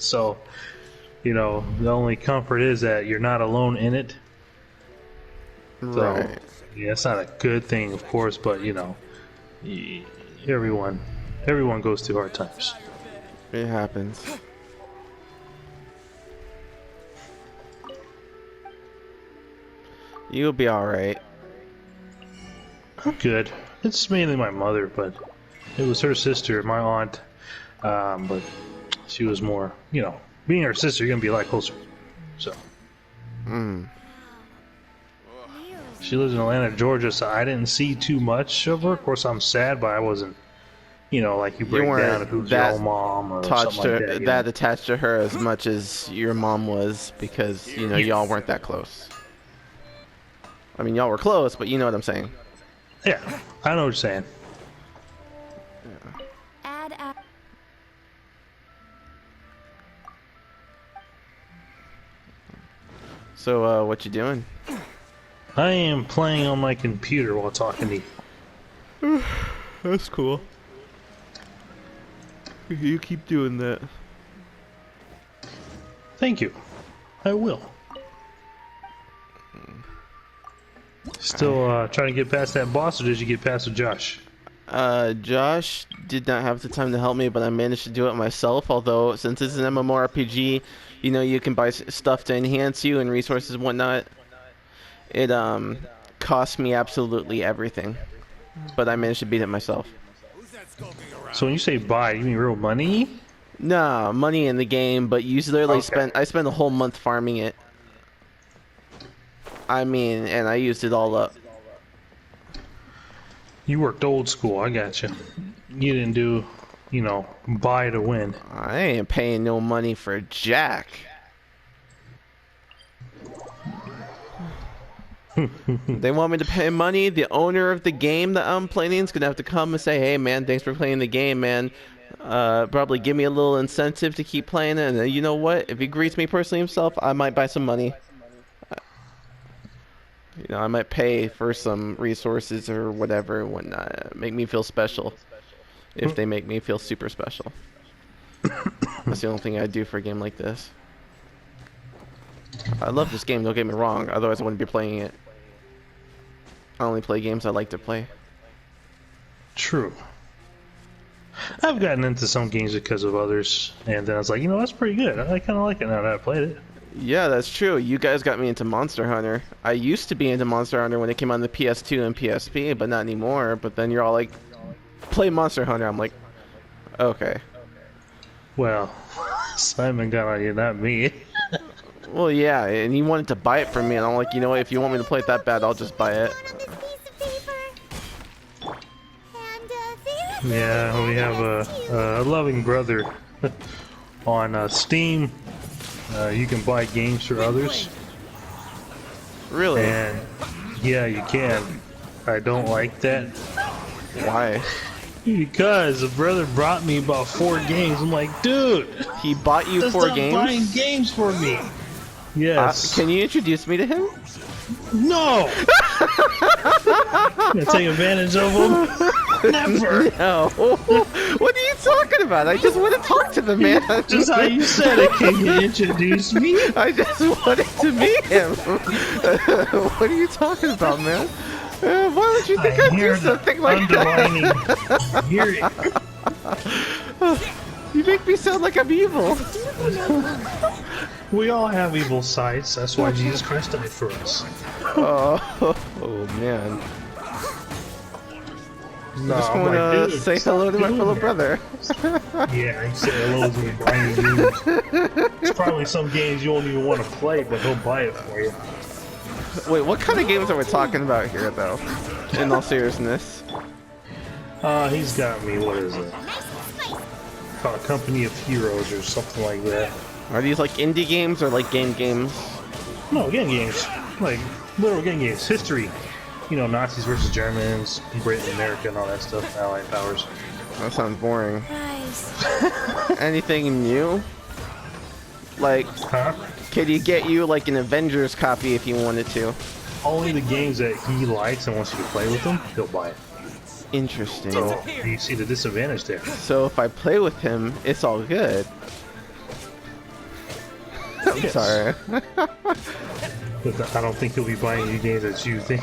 So, the only comfort is that you're not alone in it. So, Right. yeah, it's not a good thing, of course, but everyone goes through hard times. It happens. You'll be alright. I'm good. It's mainly my mother, but it was her sister, my aunt. But she was more, being her sister, you're gonna be a lot closer. So. She lives in Atlanta, Georgia, so I didn't see too much of her. Of course, I'm sad, but I wasn't, like you break down to who's your own mom or something like that. That attached to her as much as your mom was, because y'all weren't that close. I mean, y'all were close, but you know what I'm saying. Yeah, I know what you're saying. So, what you doing? I am playing on my computer while talking to you. That's cool. You keep doing that. Thank you. I will. Still trying to get past that boss, or did you get past with Josh? Josh did not have the time to help me, but I managed to do it myself. Although, since it's an MMORPG, you can buy stuff to enhance you and resources and whatnot. It cost me absolutely everything, but I managed to beat it myself. So when you say buy, you mean real money? Nah, money in the game, but you literally I spent a whole month farming it. I mean, and I used it all up. You worked old school, I gotcha. You didn't do, buy to win. I ain't paying no money for Jack. They want me to pay money. The owner of the game that I'm playing is gonna have to come and say, "Hey, man, thanks for playing the game, man. Probably give me a little incentive to keep playing it." And you know what? If he greets me personally himself, I might buy some money. I might pay for some resources or whatever and whatnot. Make me feel special. If they make me feel super special. That's the only thing I'd do for a game like this. I love this game, don't get me wrong. Otherwise, I wouldn't be playing it. I only play games I like to play. True. I've gotten into some games because of others, and then I was like, that's pretty good. I kind of like it now that I played it. Yeah, that's true. You guys got me into Monster Hunter. I used to be into Monster Hunter when it came on the PS2 and PSP, but not anymore. But then you're all like, play Monster Hunter. I'm like, okay. Well, Simon got on you, not me. Well, yeah, and he wanted to buy it from me, and I'm like, you know what? If you want me to play it that bad, I'll just buy it. Yeah, we have a loving brother on Steam. You can buy games for others. Really? And yeah, you can. I don't like that. Why? Because the brother brought me about 4 games. I'm like, dude, he bought you 4 games? Buying games for me. Yes. Can you introduce me to him? No. Gonna take advantage of him? Never. No. What are you talking about? I just want to talk to the man. Just how you said it. Can you introduce me? I just wanted to meet him. What are you talking about, man? Why would you think I'd do something like that? Hear it. You make me sound like I'm evil. We all have evil sides. That's why Jesus Christ died for us. Oh man. No, just want to say hello to my fellow brother. Yeah, he said hello to me buying games. It's probably some games you don't even want to play, but he'll buy it for you. Wait, what kind of games are we talking about here, though? In all seriousness. He's got me, what is it? Called Company of Heroes or something like that. Are these like indie games or like game games? No, game games. Like, literal game games. History. Nazis versus Germans, Britain, America, and all that stuff. Allied powers. That sounds boring. Anything new? Like, could he get you like an Avengers copy if you wanted to? Only the games that he likes and wants you to play with him, he'll buy it. Interesting. So you see the disadvantage there. So if I play with him, it's all good. I'm Yes. sorry. But I don't think he'll be buying you games that you think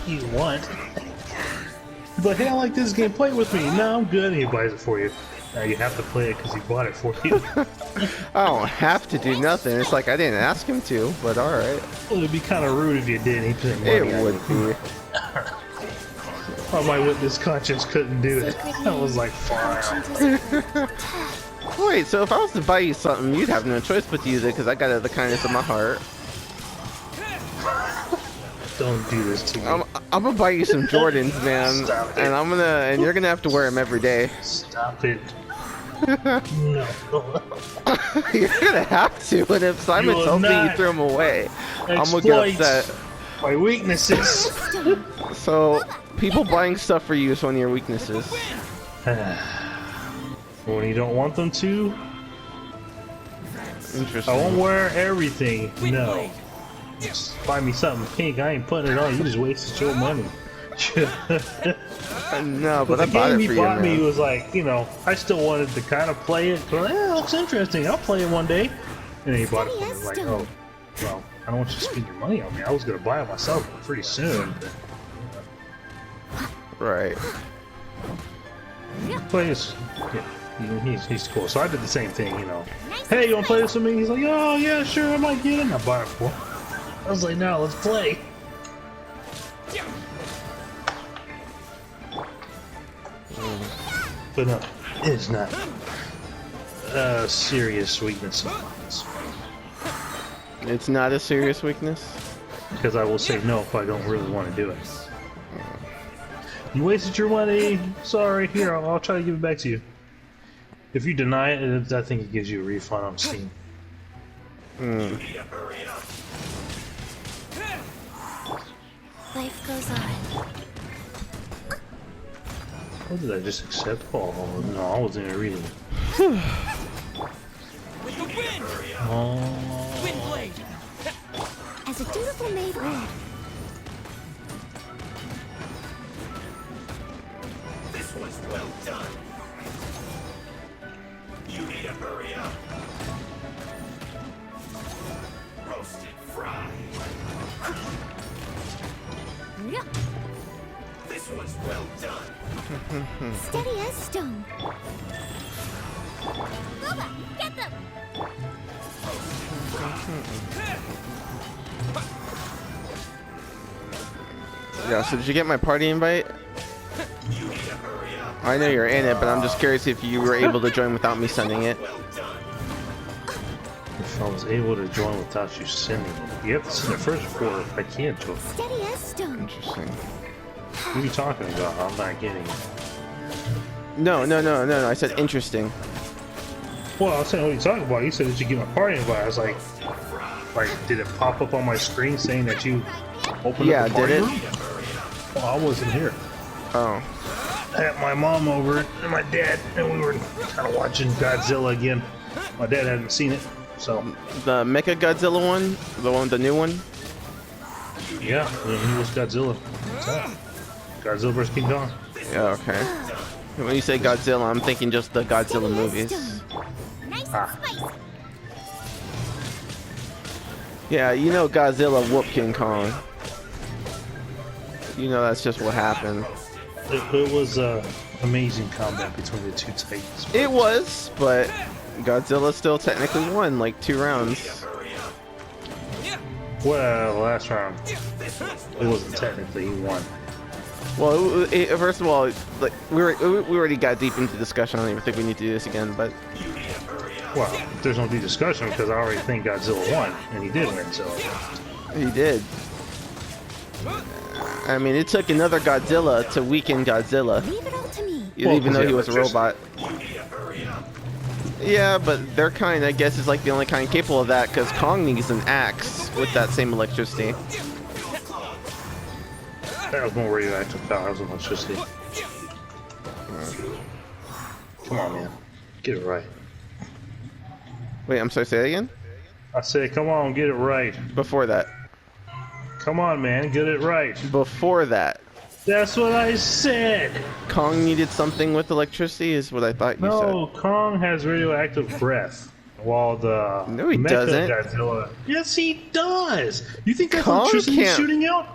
you want. He's like, hey, I like this game, play it with me. No, I'm good, and he buys it for you. Now you have to play it because he bought it for you. I don't have to do nothing. It's like I didn't ask him to, but alright. Well, it'd be kind of rude if you did. He put money It on would it. be. Oh, my witness conscience couldn't do it. I was like, fine. Wait, so if I was to buy you something, you'd have no choice but to use it because I got it out of the kindness of my heart. Don't do this to me. I'm gonna buy you some Jordans, man, Stop it. and you're gonna have to wear them every day. Stop it. No. You're gonna have to, and if Simon will tells me you not throw them away, I'm gonna get Exploit upset. my weaknesses. So, people buying stuff for you is one of your weaknesses. When you don't want them to, Interesting. I won't wear everything. No. Just buy me something pink. I ain't putting it on. You just wasted your money. No, but The I bought game it he for you, bought me man. was like, you know, I still wanted to kind of play it. But it looks interesting. I'll play it one day. And then he bought it for me. I was like, oh, well, I don't want you to spend your money on me. I was gonna buy it myself pretty soon. Right. But he's cool. So I did the same thing, you know. Hey, you wanna play this with me? He's like, oh yeah, sure, I might get it. And I bought it for him. I was like, no, let's play. But no, it's not a serious weakness of mine. It's not a serious weakness. Because I will say no if I don't really want to do it. You wasted your money. Sorry. Here, I'll try to give it back to you. If you deny it, I think it gives you a refund on Steam. Life goes on. What did I just accept? Oh, no, I wasn't even reading. Oh. As a dutiful maid would. This was well done. You need to hurry up. Roasted fry. Yeah. This was well done. Steady as stone. Booba, get them! Yeah, so did you get my party invite? You need to hurry up. I know you're in it, but I'm just curious if you were able to join without me sending it. Well done. If I was able to join without you sending it. You have to send it first before I can't join. Steady as stone. Interesting. What are you talking about? I'm not getting it. No. I said interesting. Well, I was saying, what are you talking about? You said that you get my party invite. I was like, did it pop up on my screen saying that you opened Yeah, up the party did it? room? Well, I wasn't here. Oh. I had my mom over and my dad, and we were kind of watching Godzilla again. My dad hadn't seen it, so The Mecha Godzilla one? The new one? yeah, he was Godzilla. Godzilla vs. King Kong. Yeah, okay. When you say Godzilla, I'm thinking just the Godzilla Steady as movies. stone. Nice Ah. and spicy. Yeah, you know Godzilla whooped King Kong. You know that's just what happened. It was amazing combat between the two titans. It was, but Godzilla still technically won like 2 rounds. Well, last round, it wasn't technically he won. Well, first of all, like we already got deep into discussion. I don't even think we need to do this again, but Well, there's no deep discussion because I already think Godzilla won, and he did win, so. he did. I mean, it took another Godzilla to weaken Godzilla, Leave it all to me. Well, even though yeah, he was a but just- robot. Yeah, but their kind, I guess, is like the only kind capable of that because Kong needs an axe with that same electricity. That was more radioactive powers than electricity. Come on, man. Get it right. Wait, I'm sorry, say that again? I said, come on, get it right. Before that. Come on, man, get it right. Before that. That's what I said. Kong needed something with electricity is what I thought you No, Kong has radioactive breath. While the No, he Mecha doesn't. Godzilla. Yes, he does. You think that's Kong electricity can't- shooting out?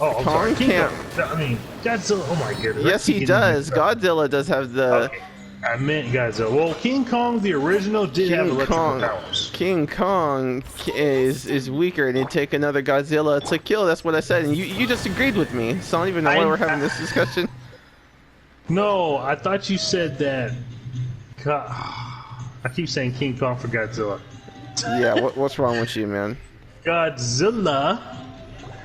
Oh, I'm Kong sorry. King can't- Kong. I mean, Godzilla. Oh my goodness. Yes, he does. Godzilla does have the Okay. I meant Godzilla. Well, King Kong, the original, did have electrical powers. King Kong is weaker, and he'd take another Godzilla to kill. That's what I said, and you just agreed with me. So I don't even know why we're having this discussion. No, I thought you said that. God, I keep saying King Kong for Godzilla. Yeah, what's wrong with you, man? Godzilla.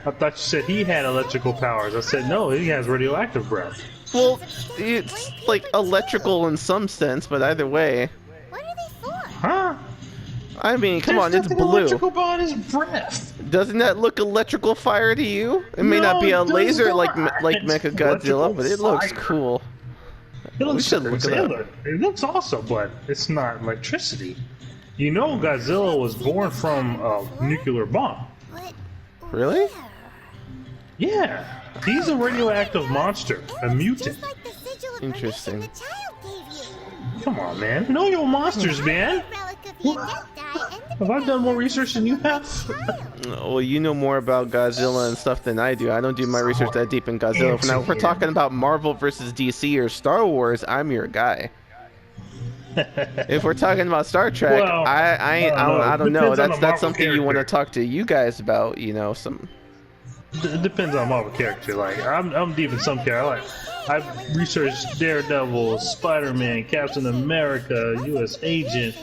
I thought you said he had electrical powers. I said no, he has radioactive breath. Well, it's like electrical in some sense, but either way. What are they for? Huh? I mean, come on, There's it's nothing blue. electrical about his breath. Doesn't that look electrical fire to you? It may not No, be a it does laser like not. like It's Mecha electrical Godzilla, but it looks fire. cool. It looks, should look it up. it looks awesome, but it's not electricity. You know, Godzilla was born from a nuclear bomb. What? Really? Yeah, he's a radioactive monster, a mutant. Just like the sigil of Interesting. permission the child gave you. Come on, man. Know your monsters, man. Relic of the Adepti and the Have I done more research than you have? child. Well, you know more about Godzilla and stuff than I do. I don't do my research that deep in Godzilla. Now, if we're talking about Marvel versus DC or Star Wars, I'm your guy. If we're talking about Star Trek, Well, I don't know. depends on the That's Marvel something you want to character. talk to you guys about. You know, some. It depends on Marvel character. Like I'm deep in some character. I've researched Daredevil, Spider-Man, Captain America, U.S. Agent.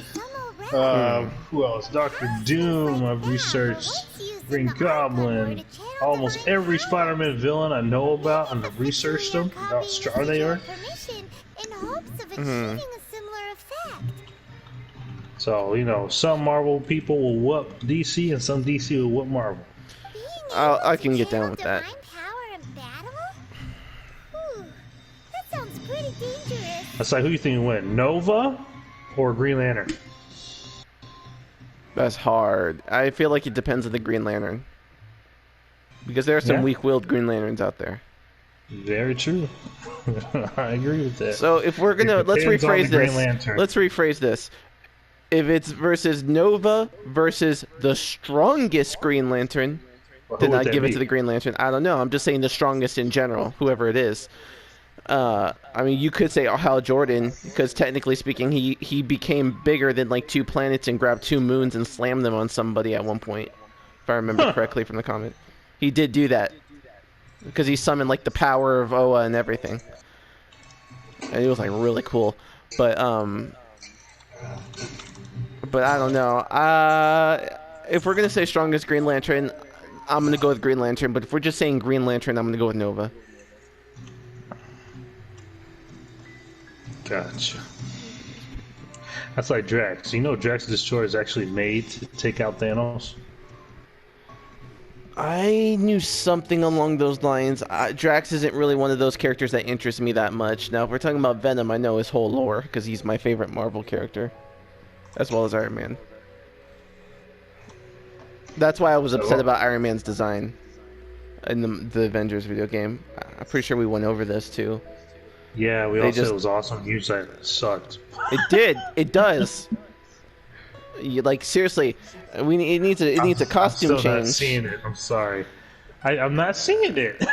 Who else? Doctor Doom. I've researched Green Goblin. Almost every Spider-Man villain I know about, and I've researched them. How strong they are. Permission in hopes of achieving a similar effect. So you know, some Marvel people will whoop DC, and some DC will whoop Marvel. Being I able can to get down channel with that. divine power in battle? Whew, that sounds pretty dangerous. That's like, who you think win, Nova or Green Lantern? That's hard. I feel like it depends on the Green Lantern. Because there are some Yeah. weak-willed Green Lanterns out there. Very true. I agree with that. So if we're gonna It let's depends on rephrase the Green this. Lantern. Let's rephrase this. If it's versus Nova versus the strongest Green Lantern, Who then would I'd that give it be? to the Green Lantern. I don't know. I'm just saying the strongest in general, whoever it is. I mean, you could say Hal Jordan, because technically speaking, he became bigger than like 2 planets and grabbed 2 moons and slammed them on somebody at one point, if I remember correctly from the comment. He did do that because he summoned like the power of Oa and everything, and it was like really cool. But I don't know. If we're gonna say strongest Green Lantern, I'm gonna go with Green Lantern. But if we're just saying Green Lantern, I'm gonna go with Nova. Gotcha. That's like Drax. You know Drax the Destroyer is actually made to take out Thanos? I knew something along those lines. Drax isn't really one of those characters that interests me that much. Now, if we're talking about Venom, I know his whole lore because he's my favorite Marvel character, as well as Iron Man. That's why I was upset about Iron Man's design in the Avengers video game. I'm pretty sure we went over this too. Yeah, we They all said just- it was awesome. You said it sucked. It did. It does. Like seriously, it needs a costume I'm still not change. seeing it. I'm sorry. I'm not seeing it.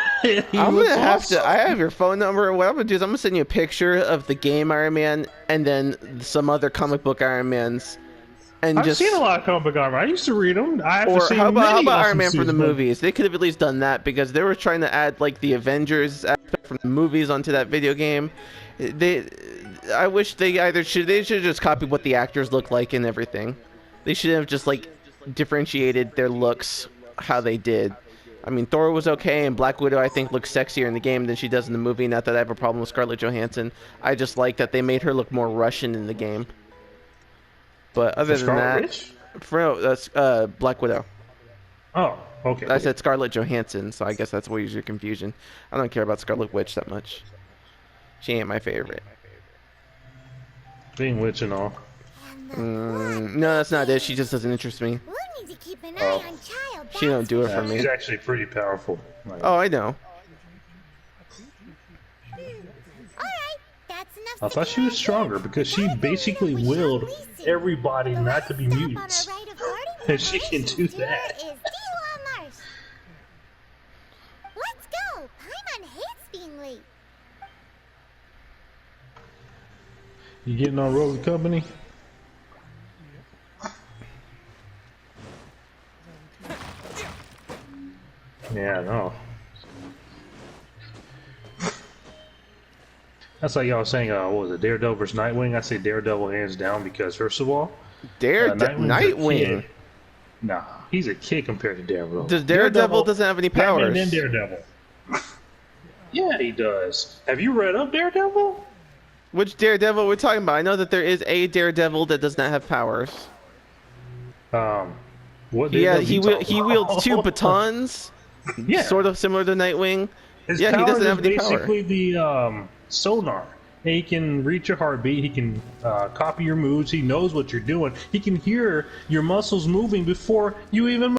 I'm gonna have to. I have your phone number. What I'm gonna do is I'm gonna send you a picture of the game Iron Man and then some other comic book Iron Mans, and I've just. seen a lot of comic book armor. I used to read them. I haven't Or seen how many about Iron awesome Man from the suits, but- movies? They could have at least done that because they were trying to add like the Avengers aspect from the movies onto that video game. I wish they should have just copied what the actors look like and everything. They should have just like differentiated their looks how they did. I mean, Thor was okay, and Black Widow I think looks sexier in the game than she does in the movie. Not that I have a problem with Scarlett Johansson. I just like that they made her look more Russian in the game. But other than Scarlet that, Witch? that's Black Widow. Oh, okay. I said Scarlett Johansson, so I guess that's where your confusion. I don't care about Scarlet Witch that much. She ain't my favorite. Being witch and all. No, that's not it. She just doesn't interest me. We'll need to keep an eye Oh. on child. She don't do it for She's me. actually pretty powerful. Like, Oh, I know. Alright, that's enough. I thought she was stronger because she basically willed everybody not to be Stop on mutants. our rite of parting And she can do preparation that. tour is Dila Marsh. Let's go! Paimon hates being late. You getting on Road Company? Yeah, I know. That's like y'all saying, what was it, Daredevil versus Nightwing? I say Daredevil hands down because, first of all, Nightwing. Nah, he's a kid compared to Daredevil. Does Daredevil doesn't have any Batman powers? and Daredevil. Yeah, he does. Have you read up Daredevil? Which Daredevil we're talking about? I know that there is a Daredevil that does not have powers. What Yeah, Daredevil he you talking wields about? two batons, Yeah. sort of similar to Nightwing. His Yeah, he powers doesn't have is any power. basically the sonar. He can read your heartbeat. He can copy your moves. He knows what you're doing. He can hear your muscles moving before you even move.